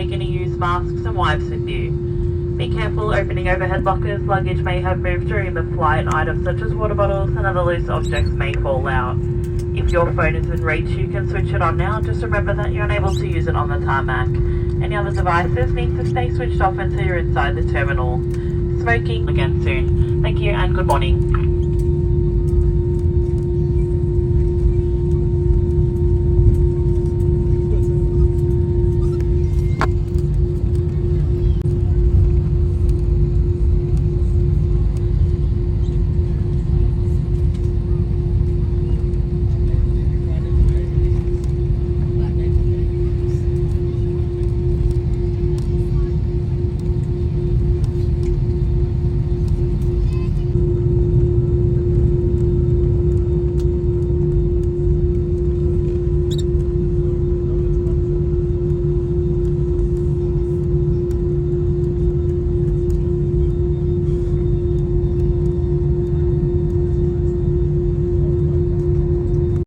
taking a used masks and wipes with you. Be careful opening overhead lockers. Luggage may have moved during the flight. Items such as water bottles and other loose objects may fall out. If your phone is in reach, you can switch it on now. Just remember that you're unable to use it on the tarmac. Any other devices need to stay switched off until you're inside the terminal. Smoking again soon. Thank you and good morning.